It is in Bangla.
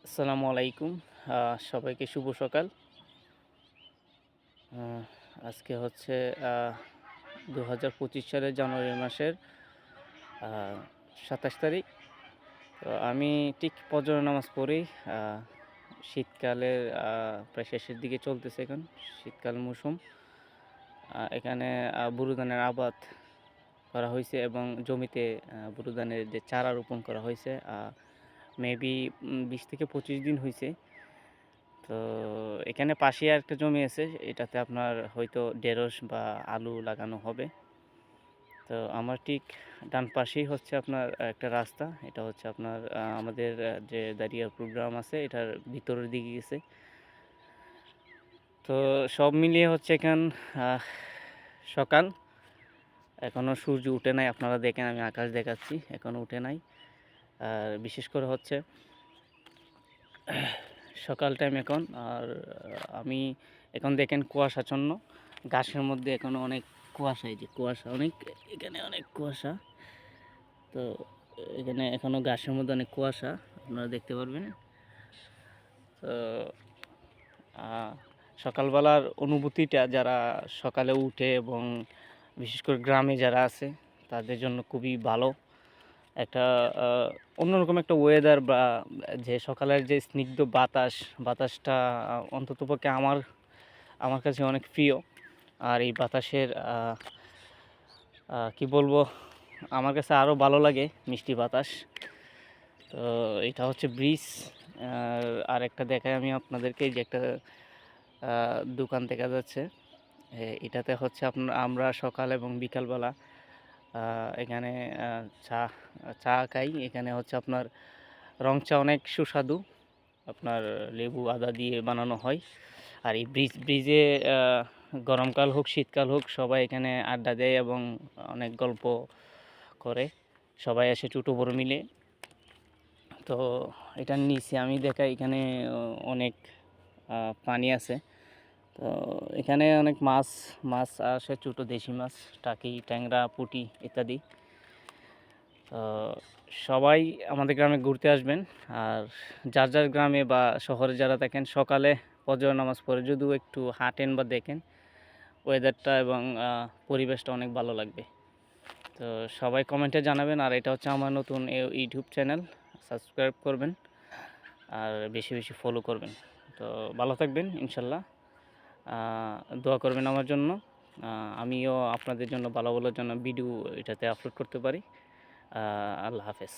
আসসালামু আলাইকুম। সবাইকে শুভ সকাল। আ আজকে হচ্ছে আ ২০২৫ সালের জানুয়ারি মাসের আ ২৭ তারিখ। তো আমি ঠিক ফজরের নামাজ পড়েই আ শীতকালের প্রায় শেষের দিকে চলতেছে এখন। শীতকাল মৌসুম। এখানে বোরো ধানের আবাদ করা হইছে এবং জমিতে বোরো ধানের যে চারা রোপণ করা হইছে মেবি ২০ থেকে ২৫ দিন হইছে। তো এখানে পাশেই আরেকটা জমি আছে। এটাতে আপনার হয়তো ঢেঁড়স বা আলু লাগানো হবে। তো আমার ঠিক ডান পাশেই হচ্ছে আপনার একটা রাস্তা। এটা হচ্ছে আপনার আমাদের যে দাঁড়িয়াপুর গ্রাম আছে এটার ভিতরের দিকে গেছে। তো সব মিলিয়ে হচ্ছে আহ সকাল। এখনো সূর্য উঠে নাই। আপনারা দেখেন আমি আকাশ দেখাচ্ছি। এখনো উঠে নাই। আর বিশেষ করে হচ্ছে সকাল টাইম এখন। আর আমি এখন দেখেন কুয়াশাচ্ছন্ন। ঘাসের মধ্যে এখনো অনেক কুয়াশা, এই যে কুয়াশা অনেক, এখানে অনেক কুয়াশা। তো এখানে এখনো ঘাসের মধ্যে অনেক কুয়াশা আপনারা দেখতে পারবেন। তো সকালবেলার অনুভূতিটা যারা সকালে উঠে এবং বিশেষ করে গ্রামে যারা আছে তাদের জন্য খুবই ভালো একটা অন্যরকম একটা ওয়েদার, বা যে সকালের যে স্নিগ্ধ বাতাসটা অন্ততপক্ষে আমার কাছে অনেক প্রিয়। আর এই বাতাসের কি বলবো, আমার কাছে আরও ভালো লাগে মিষ্টি বাতাস। তো এটা হচ্ছে ব্রিজ। আর একটা দেখাই আমি আপনাদেরকে, যে একটা দোকান দেখা যাচ্ছে। এটাতে হচ্ছে আমরা সকাল এবং বিকালবেলা এখানে চা চা খাই। এখানে হচ্ছে আপনার রং চা অনেক সুস্বাদু, আপনার লেবু আদা দিয়ে বানানো হয়। আর এই ব্রিজে গরমকাল হোক শীতকাল হোক সবাই এখানে আড্ডা দেয় এবং অনেক গল্প করে, সবাই এসে ছোটো বড় মিলে। তো এটার নিচে আমি দেখাই এখানে অনেক পানি আছে। তো এখানে অনেক মাছ আসে, ছোটো দেশি মাছ, টাকি, ট্যাংরা, পুঁটি ইত্যাদি। তো সবাই আমাদের গ্রামে ঘুরতে আসবেন। আর যার গ্রামে বা শহরে যারা থাকেন সকালে ফজর নামাজ পড়ে যদিও একটু হাঁটেন বা দেখেন, ওয়েদারটা এবং পরিবেশটা অনেক ভালো লাগবে। তো সবাই কমেন্টে জানাবেন। আর এটা হচ্ছে আমার নতুন ইউটিউব চ্যানেল, সাবস্ক্রাইব করবেন আর বেশি বেশি ফলো করবেন। তো ভালো থাকবেন ইনশাল্লাহ। দোয়া করবেন আমার জন্য। আমিও আপনাদের জন্য ভালো ভালোর জন্য ভিডিও এটাতে আপলোড করতে পারি। আল্লাহ হাফেজ।